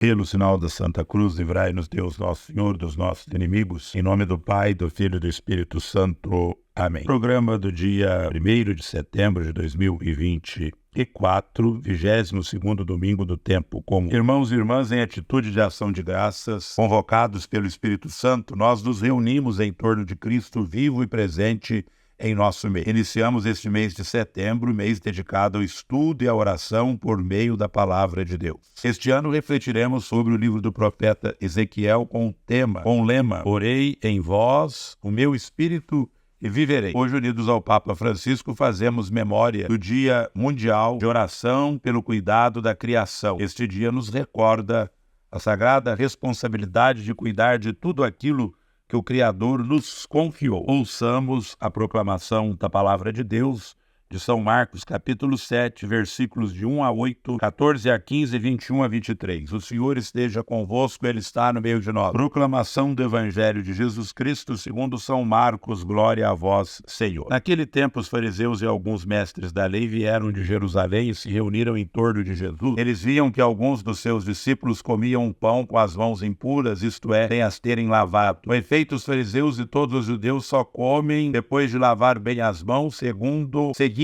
Pelo sinal da Santa Cruz, livrai-nos Deus Nosso Senhor dos nossos inimigos, em nome do Pai, do Filho e do Espírito Santo. Amém. Programa do dia 1º de setembro de 2024, 22º domingo do tempo comum. Irmãos e irmãs, em atitude de ação de graças, convocados pelo Espírito Santo, nós nos reunimos em torno de Cristo vivo e presente em nosso meio. Iniciamos este mês de setembro, mês dedicado ao estudo e à oração por meio da Palavra de Deus. Este ano refletiremos sobre o livro do profeta Ezequiel com o lema, orei em vós o meu espírito e viverei. Hoje, unidos ao Papa Francisco, fazemos memória do Dia Mundial de Oração pelo Cuidado da Criação. Este dia nos recorda a sagrada responsabilidade de cuidar de tudo aquilo que o Criador nos confiou. Ouçamos a proclamação da Palavra de Deus de São Marcos, capítulo 7, versículos de 1 a 8, 14 a 15 e 21 a 23. O Senhor esteja convosco, Ele está no meio de nós. Proclamação do Evangelho de Jesus Cristo segundo São Marcos, glória a vós, Senhor. Naquele tempo, os fariseus e alguns mestres da lei vieram de Jerusalém e se reuniram em torno de Jesus. Eles viam que alguns dos seus discípulos comiam pão com as mãos impuras, isto é, sem as terem lavado. Com efeito, os fariseus e todos os judeus só comem depois de lavar bem as mãos, seguindo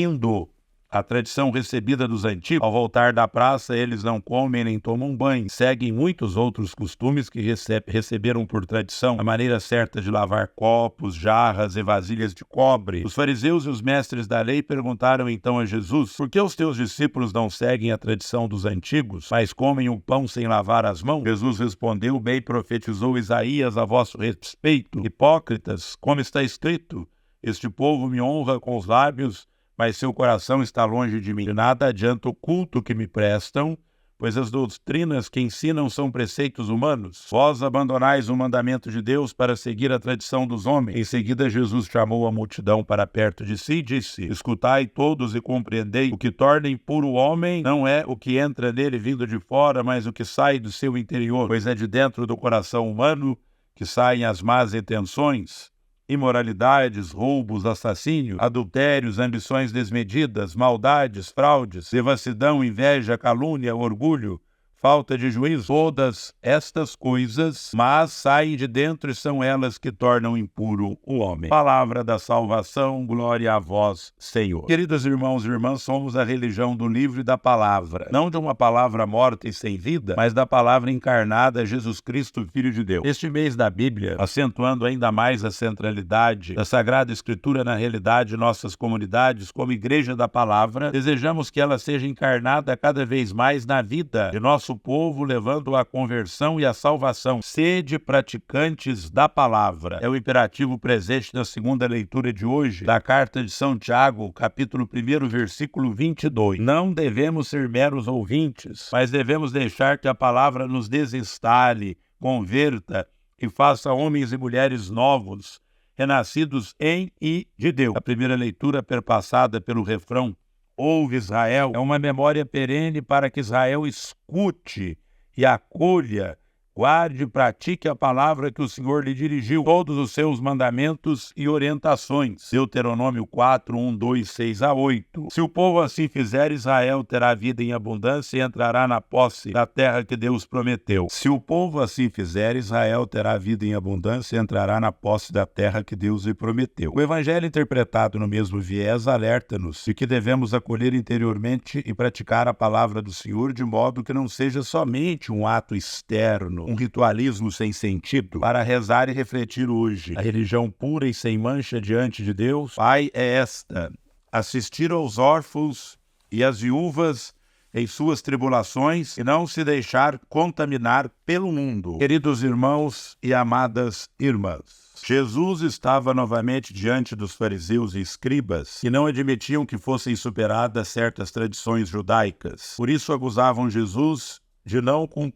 a tradição recebida dos antigos. Ao voltar da praça, eles não comem nem tomam banho. Seguem muitos outros costumes que receberam por tradição a maneira certa de lavar copos, jarras e vasilhas de cobre. Os fariseus e os mestres da lei perguntaram então a Jesus: por que os teus discípulos não seguem a tradição dos antigos, mas comem o pão sem lavar as mãos? Jesus respondeu: bem profetizou Isaías a vosso respeito. Hipócritas, como está escrito, este povo me honra com os lábios, mas seu coração está longe de mim. De nada adianta o culto que me prestam, pois as doutrinas que ensinam são preceitos humanos. Vós abandonais o mandamento de Deus para seguir a tradição dos homens. Em seguida, Jesus chamou a multidão para perto de si e disse: escutai todos e compreendei. O que torna impuro o homem não é o que entra nele vindo de fora, mas o que sai do seu interior, pois é de dentro do coração humano que saem as más intenções, imoralidades, roubos, assassínio, adultérios, ambições desmedidas, maldades, fraudes, devassidão, inveja, calúnia, orgulho, falta de juízo, todas estas coisas, mas saem de dentro e são elas que tornam impuro o homem. Palavra da salvação, glória a vós, Senhor. Queridos irmãos e irmãs, somos a religião do livro e da palavra, não de uma palavra morta e sem vida, mas da palavra encarnada, Jesus Cristo, Filho de Deus. Este mês da Bíblia, acentuando ainda mais a centralidade da Sagrada Escritura na realidade de nossas comunidades como Igreja da Palavra, desejamos que ela seja encarnada cada vez mais na vida de nosso povo, levando à conversão e à salvação. Sede praticantes da palavra. É o imperativo presente na segunda leitura de hoje da carta de São Tiago, capítulo 1, versículo 22. Não devemos ser meros ouvintes, mas devemos deixar que a palavra nos desinstale, converta e faça homens e mulheres novos, renascidos em e de Deus. A primeira leitura, perpassada pelo refrão ouve Israel, é uma memória perene para que Israel escute e acolha, guarde e pratique a palavra que o Senhor lhe dirigiu, todos os seus mandamentos e orientações. Deuteronômio 4, 1, 2, 6 a 8. Se o povo assim fizer, Israel terá vida em abundância e entrará na posse da terra que Deus prometeu. Se o povo assim fizer, Israel terá vida em abundância e entrará na posse da terra que Deus lhe prometeu. O Evangelho interpretado no mesmo viés alerta-nos de que devemos acolher interiormente e praticar a palavra do Senhor de modo que não seja somente um ato externo, um ritualismo sem sentido. Para rezar e refletir hoje, a religião pura e sem mancha diante de Deus, Pai, é esta: assistir aos órfãos e às viúvas em suas tribulações e não se deixar contaminar pelo mundo. Queridos irmãos e amadas irmãs, Jesus estava novamente diante dos fariseus e escribas, que não admitiam que fossem superadas certas tradições judaicas. Por isso acusavam Jesus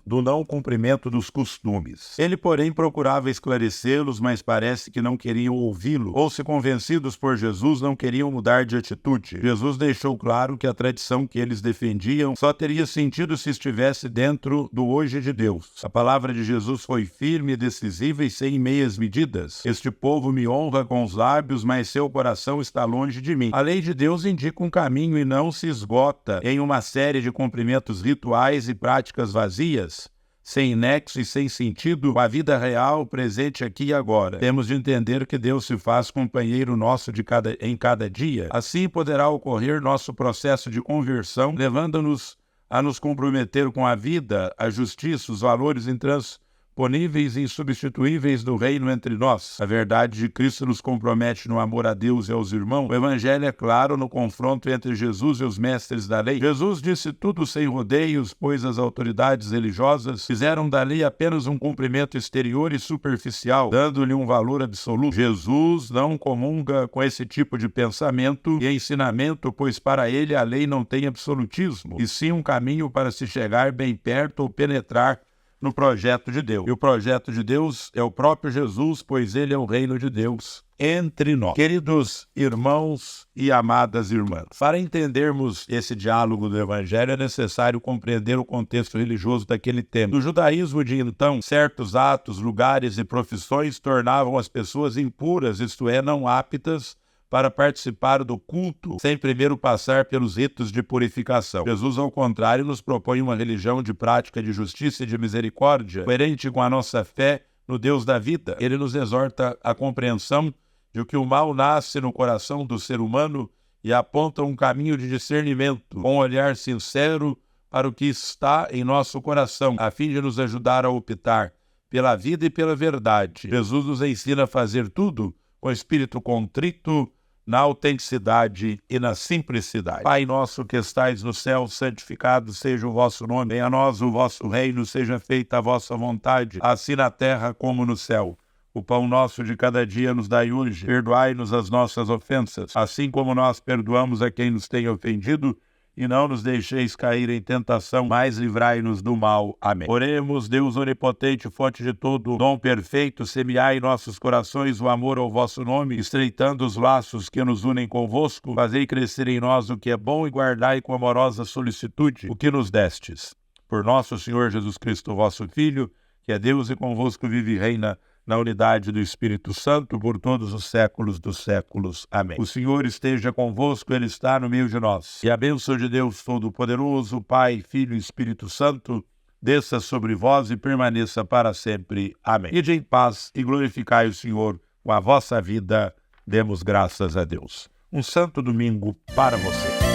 do não cumprimento dos costumes. Ele, porém, procurava esclarecê-los, mas parece que não queriam ouvi-lo, ou, se convencidos por Jesus, não queriam mudar de atitude. Jesus deixou claro que a tradição que eles defendiam só teria sentido se estivesse dentro do hoje de Deus. A palavra de Jesus foi firme e decisiva e sem meias medidas. Este povo me honra com os lábios, mas seu coração está longe de mim. A lei de Deus indica um caminho e não se esgota em uma série de cumprimentos rituais e práticas vazias, sem nexo e sem sentido com a vida real, presente aqui e agora. Temos de entender que Deus se faz companheiro nosso em cada dia. Assim poderá ocorrer nosso processo de conversão, levando-nos a nos comprometer com a vida, a justiça, os valores intransponíveis e insubstituíveis do reino entre nós. A verdade de Cristo nos compromete no amor a Deus e aos irmãos. O Evangelho é claro no confronto entre Jesus e os mestres da lei. Jesus disse tudo sem rodeios, pois as autoridades religiosas fizeram da lei apenas um cumprimento exterior e superficial, dando-lhe um valor absoluto. Jesus não comunga com esse tipo de pensamento e ensinamento, pois para ele a lei não tem absolutismo, e sim um caminho para se chegar bem perto ou penetrar no projeto de Deus. E o projeto de Deus é o próprio Jesus, pois ele é o reino de Deus entre nós. Queridos irmãos e amadas irmãs, para entendermos esse diálogo do Evangelho é necessário compreender o contexto religioso daquele tempo. No judaísmo de então, certos atos, lugares e profissões tornavam as pessoas impuras, isto é, não aptas para participar do culto, sem primeiro passar pelos ritos de purificação. Jesus, ao contrário, nos propõe uma religião de prática de justiça e de misericórdia, coerente com a nossa fé no Deus da vida. Ele nos exorta à compreensão de que o mal nasce no coração do ser humano e aponta um caminho de discernimento, com um olhar sincero para o que está em nosso coração, a fim de nos ajudar a optar pela vida e pela verdade. Jesus nos ensina a fazer tudo com espírito contrito, na autenticidade e na simplicidade. Pai nosso que estais no céu, santificado seja o vosso nome. Venha a nós o vosso reino, seja feita a vossa vontade, assim na terra como no céu. O pão nosso de cada dia nos dai hoje. Perdoai-nos as nossas ofensas, assim como nós perdoamos a quem nos tem ofendido. E não nos deixeis cair em tentação, mas livrai-nos do mal. Amém. Oremos, Deus onipotente, fonte de todo dom perfeito, semeai em nossos corações o amor ao vosso nome, estreitando os laços que nos unem convosco, fazei crescer em nós o que é bom e guardai com amorosa solicitude o que nos destes. Por nosso Senhor Jesus Cristo, vosso Filho, que é Deus e convosco vive e reina na unidade do Espírito Santo, por todos os séculos dos séculos. Amém. O Senhor esteja convosco, Ele está no meio de nós. E a bênção de Deus Todo-Poderoso, Pai, Filho e Espírito Santo, desça sobre vós e permaneça para sempre. Amém. Ide em paz e glorificai o Senhor com a vossa vida. Demos graças a Deus. Um santo domingo para você.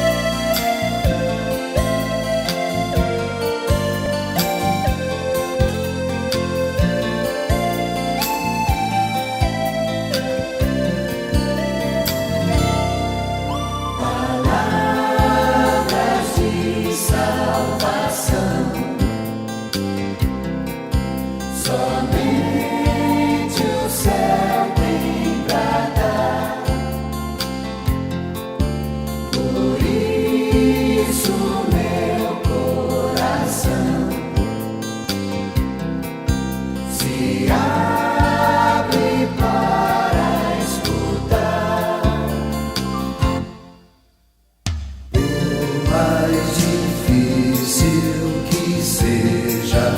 Que seja